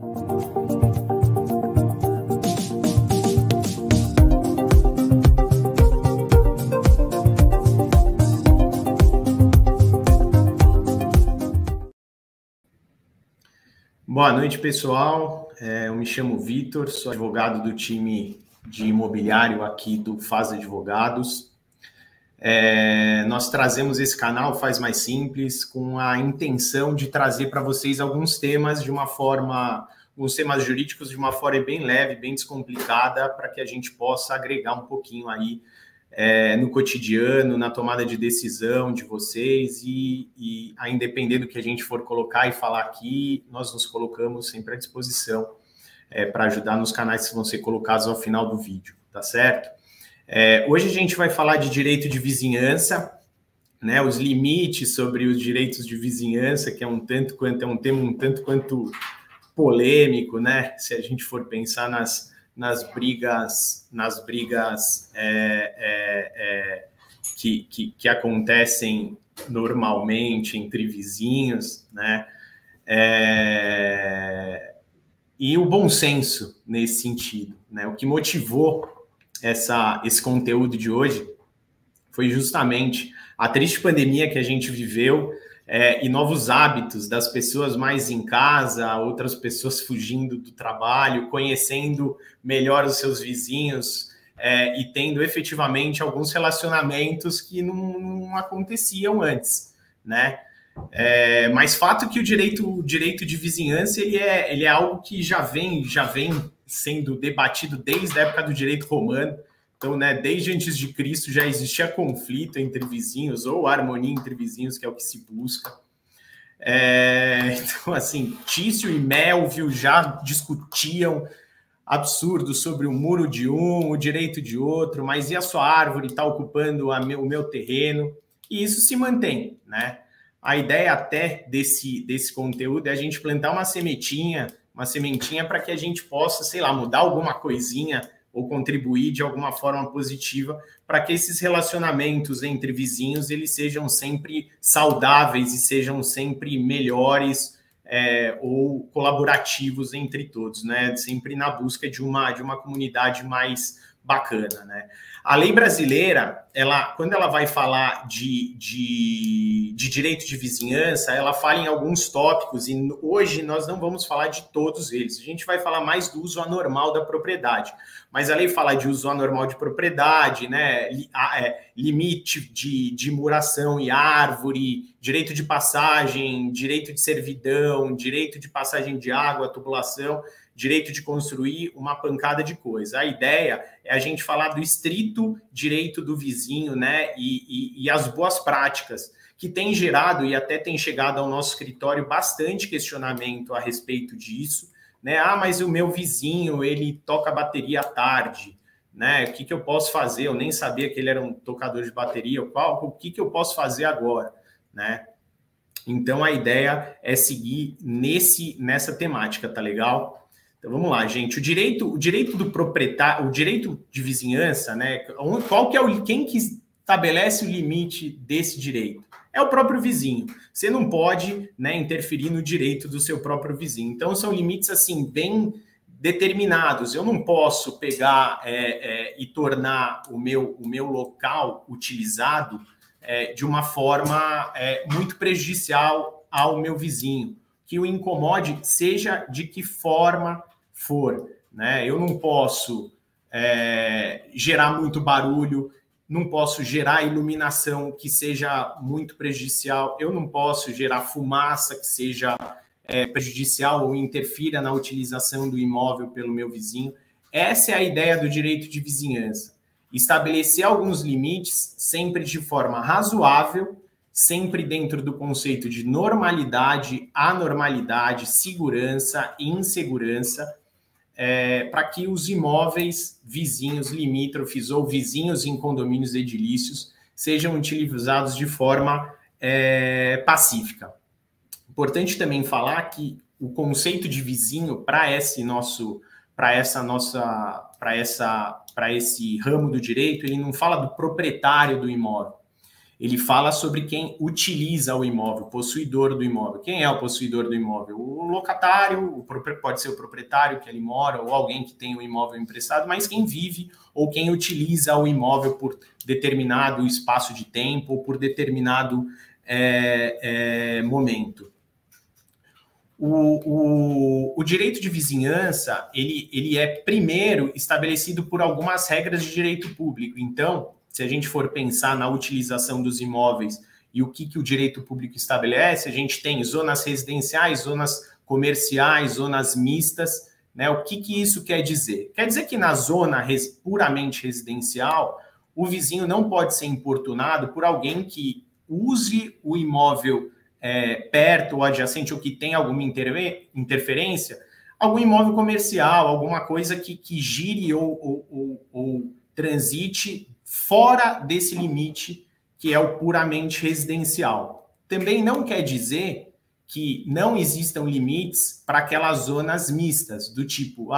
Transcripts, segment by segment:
Boa noite, pessoal. Eu me chamo Vitor, sou advogado do time de imobiliário aqui do Faz Advogados. Nós trazemos esse canal Faz Mais Simples com a intenção de trazer para vocês alguns temas alguns temas jurídicos de uma forma bem leve, bem descomplicada, para que a gente possa agregar um pouquinho aí no cotidiano, na tomada de decisão de vocês e a depender do que a gente for colocar e falar aqui, nós nos colocamos sempre à disposição para ajudar nos canais que vão ser colocados ao final do vídeo, tá certo? Hoje a gente vai falar de direito de vizinhança, né, os limites sobre os direitos de vizinhança, que é um tema um tanto quanto polêmico, né, se a gente for pensar nas brigas que acontecem normalmente entre vizinhos, né? E o bom senso nesse sentido, né? O que motivou esse conteúdo de hoje foi justamente a triste pandemia que a gente viveu e novos hábitos das pessoas mais em casa, outras pessoas fugindo do trabalho, conhecendo melhor os seus vizinhos e tendo efetivamente alguns relacionamentos que não aconteciam antes, né? Mas fato que o direito de vizinhança ele é algo que já vem sendo debatido desde a época do direito romano. Então, né, desde antes de Cristo já existia conflito entre vizinhos ou harmonia entre vizinhos, que é o que se busca. Então, assim, Tício e Melvio já discutiam absurdos sobre o muro de um, o direito de outro, mas e a sua árvore está ocupando o meu terreno? E isso se mantém, né? A ideia até desse conteúdo é a gente plantar uma sementinha para que a gente possa, sei lá, mudar alguma coisinha ou contribuir de alguma forma positiva para que esses relacionamentos entre vizinhos eles sejam sempre saudáveis e sejam sempre melhores ou colaborativos entre todos, né? Sempre na busca de uma comunidade mais bacana, né? A lei brasileira, quando ela vai falar de direito de vizinhança, ela fala em alguns tópicos e hoje nós não vamos falar de todos eles. A gente vai falar mais do uso anormal da propriedade. Mas a lei fala de uso anormal de propriedade, né? Limite de muração e árvore, direito de passagem, direito de servidão, direito de passagem de água, tubulação, direito de construir, uma pancada de coisa. A ideia é a gente falar do estrito direito do vizinho, né? E as boas práticas, que tem gerado e até tem chegado ao nosso escritório bastante questionamento a respeito disso, né? Mas o meu vizinho, ele toca bateria à tarde, né? O que eu posso fazer? Eu nem sabia que ele era um tocador de bateria. O que eu posso fazer agora, né? Então, a ideia é seguir nessa temática, tá legal? Então, vamos lá, gente. O direito do proprietário, o direito de vizinhança, né? Quem que estabelece o limite desse direito? É o próprio vizinho. Você não pode, né, interferir no direito do seu próprio vizinho. Então, são limites, assim, bem determinados. Eu não posso pegar e tornar o meu local utilizado de uma forma muito prejudicial ao meu vizinho. Que o incomode, seja de que forma for, né? Eu não posso gerar muito barulho, não posso gerar iluminação que seja muito prejudicial, eu não posso gerar fumaça que seja prejudicial ou interfira na utilização do imóvel pelo meu vizinho. Essa é a ideia do direito de vizinhança. Estabelecer alguns limites, sempre de forma razoável, sempre dentro do conceito de normalidade, anormalidade, segurança e insegurança, para que os imóveis vizinhos limítrofes ou vizinhos em condomínios edilícios sejam utilizados de forma pacífica. Importante também falar que o conceito de vizinho para esse ramo do direito, ele não fala do proprietário do imóvel, ele fala sobre quem utiliza o imóvel, o possuidor do imóvel. Quem é o possuidor do imóvel? O locatário, pode ser o proprietário que ele mora, ou alguém que tem o imóvel emprestado, mas quem vive ou quem utiliza o imóvel por determinado espaço de tempo ou por determinado momento. O direito de vizinhança, ele é primeiro estabelecido por algumas regras de direito público. Então, se a gente for pensar na utilização dos imóveis e o que o direito público estabelece, a gente tem zonas residenciais, zonas comerciais, zonas mistas, né? O que isso quer dizer? Quer dizer que na zona puramente residencial, o vizinho não pode ser importunado por alguém que use o imóvel perto ou adjacente, ou que tem alguma interferência, algum imóvel comercial, alguma coisa que gire ou transite fora desse limite que é o puramente residencial. Também não quer dizer que não existam limites para aquelas zonas mistas, do tipo,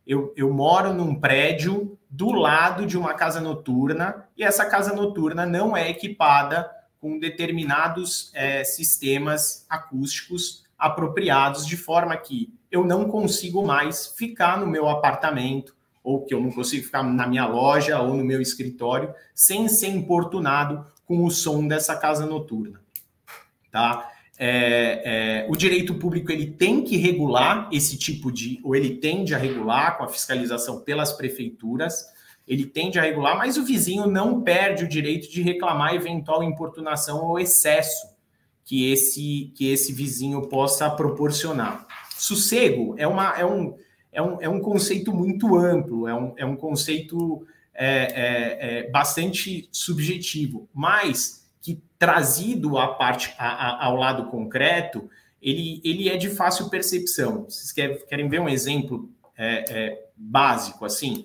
eu moro num prédio do lado de uma casa noturna e essa casa noturna não é equipada com determinados sistemas acústicos apropriados, de forma que eu não consigo mais ficar no meu apartamento, ou que eu não consigo ficar na minha loja ou no meu escritório, sem ser importunado com o som dessa casa noturna. Tá? O direito público ele tem que regular esse tipo ou ele tende a regular com a fiscalização pelas prefeituras, ele tende a regular, mas o vizinho não perde o direito de reclamar eventual importunação ou excesso que esse vizinho possa proporcionar. Sossego é um conceito muito amplo, é um conceito bastante subjetivo, mas que trazido ao lado concreto, ele é de fácil percepção. Vocês querem ver um exemplo básico, assim?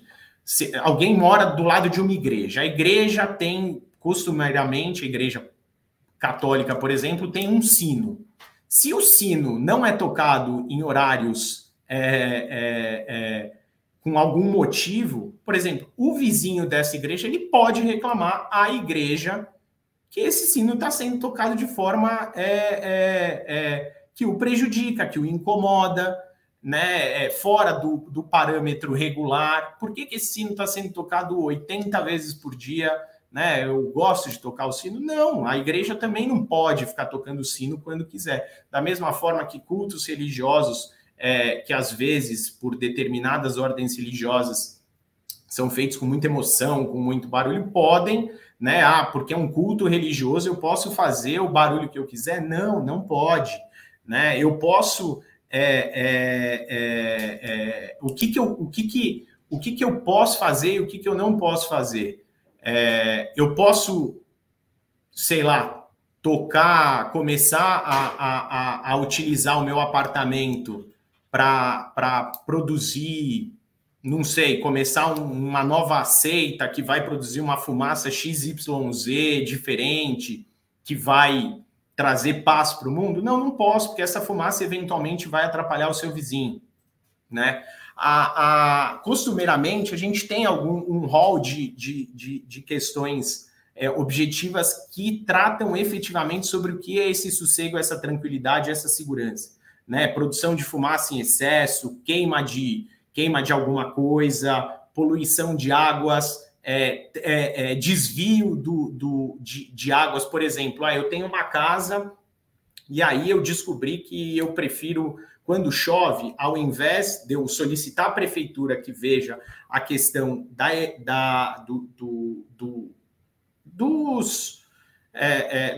Alguém mora do lado de uma igreja. A igreja tem, costumeiramente, a igreja católica, por exemplo, tem um sino. Se o sino não é tocado em horários com algum motivo, por exemplo, o vizinho dessa igreja, ele pode reclamar à igreja que esse sino está sendo tocado de forma que o prejudica, que o incomoda, né, fora do parâmetro regular. Por que esse sino está sendo tocado 80 vezes por dia? Né? Eu gosto de tocar o sino? Não, a igreja também não pode ficar tocando o sino quando quiser. Da mesma forma que cultos religiosos, que às vezes, por determinadas ordens religiosas, são feitos com muita emoção, com muito barulho, podem, né? Porque é um culto religioso, eu posso fazer o barulho que eu quiser? Não, não pode. Né? Eu posso... o que eu posso fazer e o que eu não posso fazer? Eu posso, sei lá, começar a utilizar o meu apartamento para produzir, não sei, começar uma nova seita que vai produzir uma fumaça XYZ diferente, que vai trazer paz para o mundo? Não, não posso, porque essa fumaça eventualmente vai atrapalhar o seu vizinho, né? Costumeiramente, a gente tem um rol de questões objetivas que tratam efetivamente sobre o que é esse sossego, essa tranquilidade, essa segurança, né? Produção de fumaça em excesso, queima de alguma coisa, poluição de águas, desvio de águas, por exemplo. Eu tenho uma casa e aí eu descobri que eu prefiro, quando chove, ao invés de eu solicitar à prefeitura que veja a questão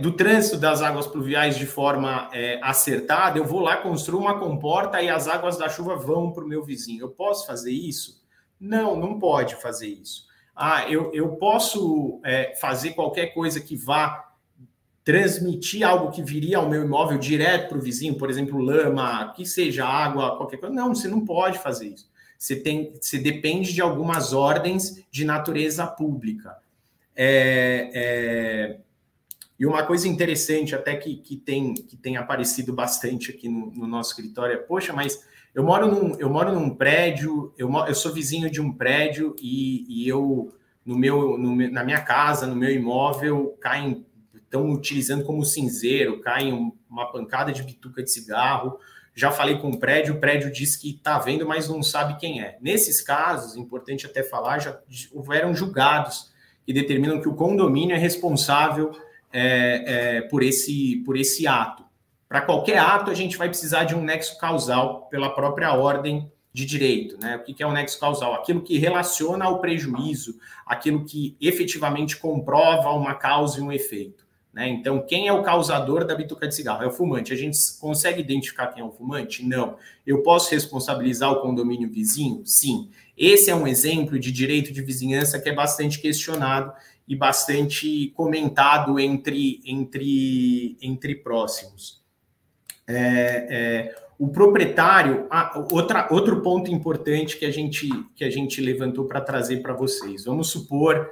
do trânsito das águas pluviais de forma acertada, eu vou lá, construo uma comporta e as águas da chuva vão para o meu vizinho. Eu posso fazer isso? Não, não pode fazer isso. Eu posso fazer qualquer coisa que vá transmitir algo que viria ao meu imóvel direto para o vizinho, por exemplo, lama, que seja água, qualquer coisa. Não, você não pode fazer isso. Você depende de algumas ordens de natureza pública. E uma coisa interessante, até que tem aparecido bastante aqui no nosso escritório, poxa, mas eu moro num prédio, eu sou vizinho de um prédio e eu, na minha casa, no meu imóvel, caem estão utilizando como cinzeiro, caem uma pancada de bituca de cigarro. Já falei com o prédio diz que está vendo, mas não sabe quem é. Nesses casos, importante até falar, já houveram julgados que determinam que o condomínio é responsável por esse ato. Para qualquer ato, a gente vai precisar de um nexo causal pela própria ordem de direito, né? O que é o nexo causal? Aquilo que relaciona ao prejuízo, aquilo que efetivamente comprova uma causa e um efeito, né? Então, quem é o causador da bituca de cigarro? É o fumante. A gente consegue identificar quem é o fumante? Não. Eu posso responsabilizar o condomínio vizinho? Sim. Esse é um exemplo de direito de vizinhança que é bastante questionado e bastante comentado entre próximos. O proprietário, outro ponto importante que a gente levantou para trazer para vocês. Vamos supor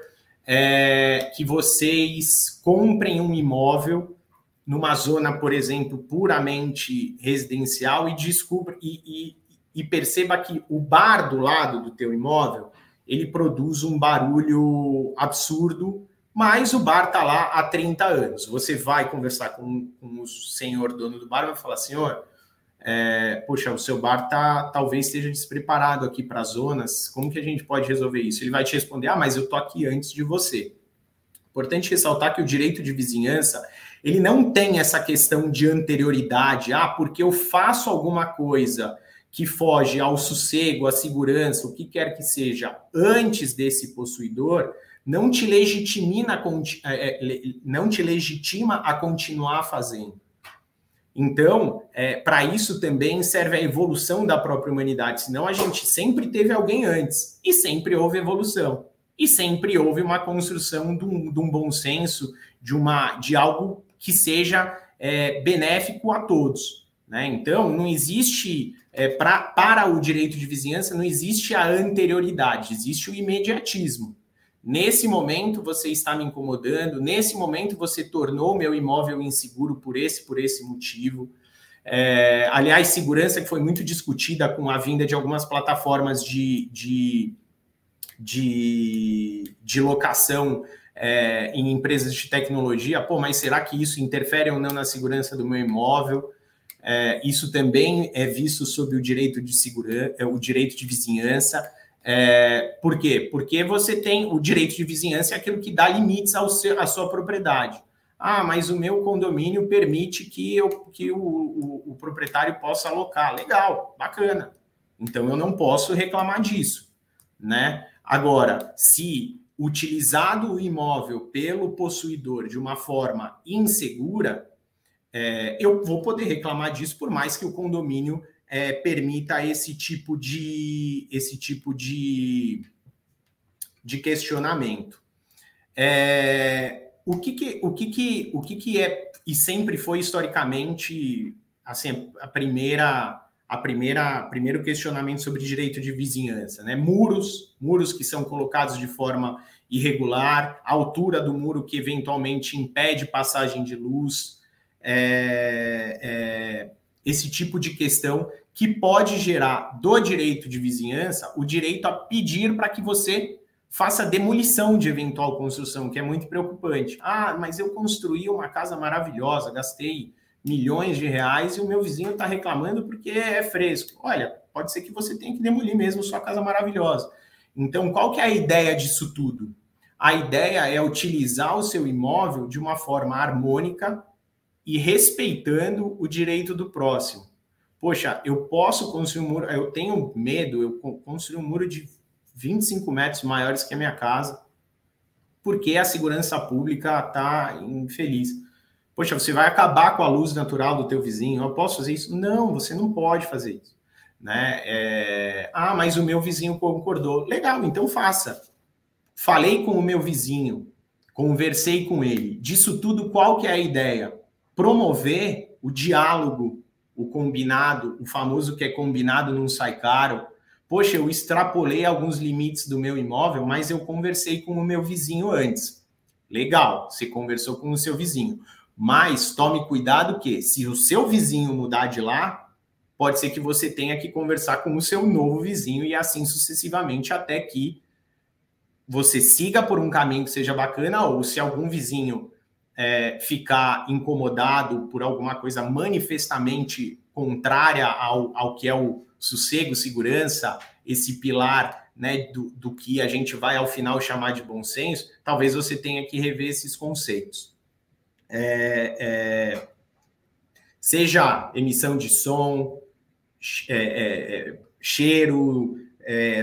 que vocês comprem um imóvel numa zona, por exemplo, puramente residencial e perceba que o bar do lado do teu imóvel, ele produz um barulho absurdo, mas o bar está lá há 30 anos. Você vai conversar com o senhor dono do bar e vai falar, senhor, poxa, o seu bar talvez esteja despreparado aqui para as zonas, como que a gente pode resolver isso? Ele vai te responder, mas eu estou aqui antes de você. Importante ressaltar que o direito de vizinhança, ele não tem essa questão de anterioridade, porque eu faço alguma coisa que foge ao sossego, à segurança, o que quer que seja, antes desse possuidor, não te legitima a continuar fazendo. Então, para isso também serve a evolução da própria humanidade, senão a gente sempre teve alguém antes, e sempre houve evolução, e sempre houve uma construção de um bom senso, de algo que seja benéfico a todos, né? Então, não existe, para o direito de vizinhança, não existe a anterioridade, existe o imediatismo. Nesse momento você está me incomodando, nesse momento você tornou meu imóvel inseguro por esse motivo. Aliás, segurança que foi muito discutida com a vinda de algumas plataformas de locação em empresas de tecnologia. Mas será que isso interfere ou não na segurança do meu imóvel? Isso também é visto sob o direito de segurança, o direito de vizinhança. Por quê? Porque você tem o direito de vizinhança, é aquilo que dá limites à sua propriedade. Mas o meu condomínio permite que o proprietário possa alocar. Legal, bacana. Então, eu não posso reclamar disso, né? Agora, se utilizado o imóvel pelo possuidor de uma forma insegura, eu vou poder reclamar disso, por mais que o condomínio permita esse tipo de questionamento. O que é e sempre foi historicamente assim primeiro questionamento sobre direito de vizinhança, né? Muros que são colocados de forma irregular, a altura do muro que eventualmente impede passagem de luz, esse tipo de questão que pode gerar do direito de vizinhança o direito a pedir para que você faça demolição de eventual construção, que é muito preocupante. Mas eu construí uma casa maravilhosa, gastei milhões de reais e o meu vizinho está reclamando porque é fresco. Olha, pode ser que você tenha que demolir mesmo sua casa maravilhosa. Então, qual que é a ideia disso tudo? A ideia é utilizar o seu imóvel de uma forma harmônica e respeitando o direito do próximo. Poxa, eu posso construir um muro, eu tenho medo, eu construir um muro de 25 metros maiores que a minha casa, porque a segurança pública está infeliz. Poxa, você vai acabar com a luz natural do teu vizinho, eu posso fazer isso? Não, você não pode fazer isso, né? Mas o meu vizinho concordou. Legal, então faça. Falei com o meu vizinho, conversei com ele. Disso tudo, qual que é a ideia? Promover o diálogo, o combinado, o famoso que é combinado não sai caro. Poxa, eu extrapolei alguns limites do meu imóvel, mas eu conversei com o meu vizinho antes. Legal, você conversou com o seu vizinho. Mas tome cuidado que, se o seu vizinho mudar de lá, pode ser que você tenha que conversar com o seu novo vizinho e assim sucessivamente até que você siga por um caminho que seja bacana, ou se algum vizinho ficar incomodado por alguma coisa manifestamente contrária ao que é o sossego, segurança, esse pilar, né, do que a gente vai ao final chamar de bom senso, talvez você tenha que rever esses conceitos. Seja emissão de som, cheiro,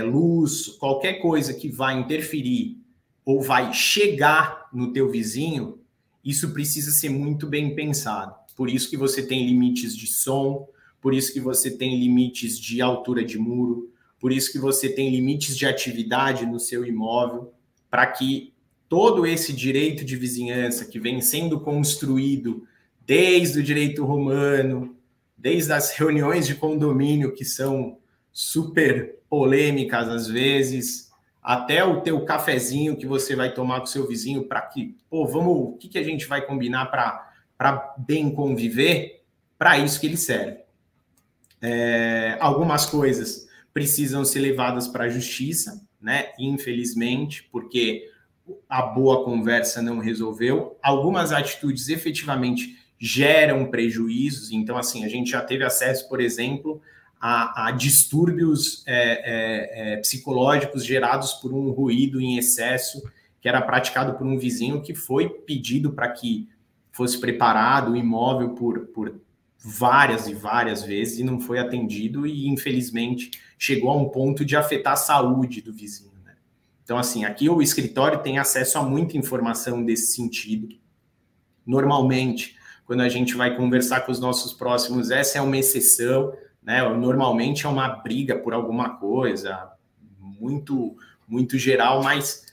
luz, qualquer coisa que vai interferir ou vai chegar no teu vizinho, isso precisa ser muito bem pensado. Por isso que você tem limites de som, por isso que você tem limites de altura de muro, por isso que você tem limites de atividade no seu imóvel, para que todo esse direito de vizinhança que vem sendo construído desde o direito romano, desde as reuniões de condomínio, que são super polêmicas às vezes, até o teu cafezinho que você vai tomar com o seu vizinho para que, o que a gente vai combinar para bem conviver, para isso que ele serve. Algumas coisas precisam ser levadas para a justiça, né? Infelizmente, porque a boa conversa não resolveu. Algumas atitudes efetivamente geram prejuízos. Então, assim, a gente já teve acesso, por exemplo, a distúrbios psicológicos gerados por um ruído em excesso que era praticado por um vizinho que foi pedido para que fosse preparado o imóvel por várias e várias vezes e não foi atendido e, infelizmente, chegou a um ponto de afetar a saúde do vizinho, né? Então, assim, aqui o escritório tem acesso a muita informação desse sentido. Normalmente, quando a gente vai conversar com os nossos próximos, essa é uma exceção, né? Normalmente é uma briga por alguma coisa, muito, muito geral, mas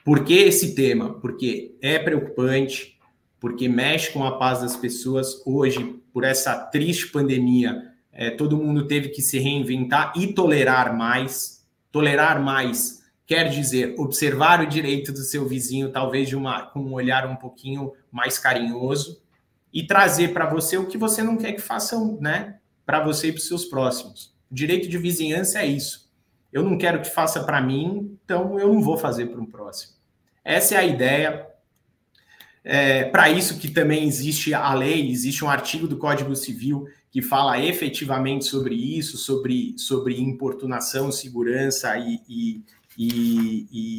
por que esse tema? Porque é preocupante, porque mexe com a paz das pessoas. Hoje, por essa triste pandemia, todo mundo teve que se reinventar e tolerar mais. Tolerar mais quer dizer observar o direito do seu vizinho, talvez com um olhar um pouquinho mais carinhoso, e trazer para você o que você não quer que façam, né, para você e para os seus próximos. O direito de vizinhança é isso. Eu não quero que faça para mim, então eu não vou fazer para um próximo. Essa é a ideia. Para isso que também existe a lei, existe um artigo do Código Civil que fala efetivamente sobre isso, sobre importunação, segurança e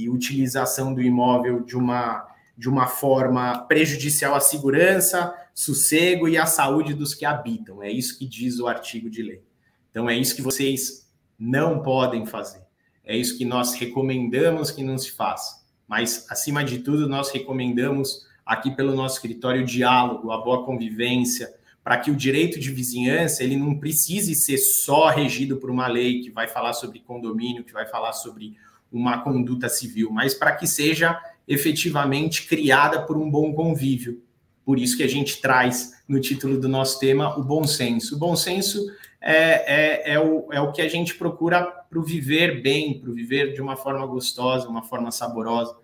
utilização do imóvel de uma forma prejudicial à segurança, sossego e à saúde dos que habitam. É isso que diz o artigo de lei. Então, é isso que vocês não podem fazer. É isso que nós recomendamos que não se faça. Mas, acima de tudo, nós recomendamos aqui pelo nosso escritório o diálogo, a boa convivência, para que o direito de vizinhança ele não precise ser só regido por uma lei que vai falar sobre condomínio, que vai falar sobre uma conduta civil, mas para que seja efetivamente criada por um bom convívio. Por isso que a gente traz no título do nosso tema o bom senso. O bom senso é o que a gente procura para o viver bem, para o viver de uma forma gostosa, uma forma saborosa,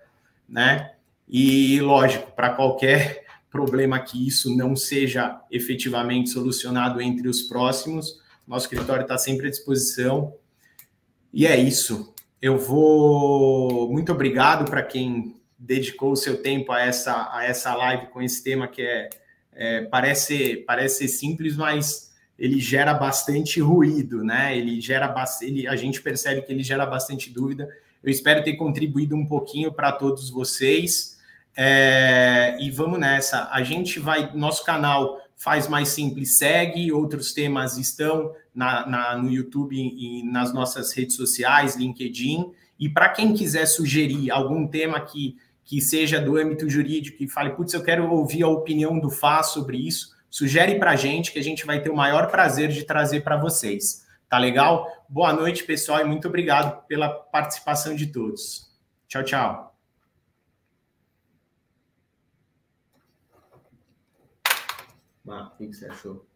né? E, lógico, para qualquer problema que isso não seja efetivamente solucionado entre os próximos, nosso escritório está sempre à disposição. E é isso. Muito obrigado para quem dedicou o seu tempo a essa live com esse tema que parece ser simples, mas ele gera bastante ruído, né? A gente percebe que ele gera bastante dúvida. Eu espero ter contribuído um pouquinho para todos vocês. E vamos nessa. Nosso canal Faz Mais Simples segue, outros temas estão no YouTube e nas nossas redes sociais, LinkedIn. E para quem quiser sugerir algum tema que seja do âmbito jurídico, que fale, putz, eu quero ouvir a opinião do Fá sobre isso, sugere para a gente que a gente vai ter o maior prazer de trazer para vocês. Tá legal? Boa noite, pessoal, e muito obrigado pela participação de todos. Tchau, tchau. O que você achou?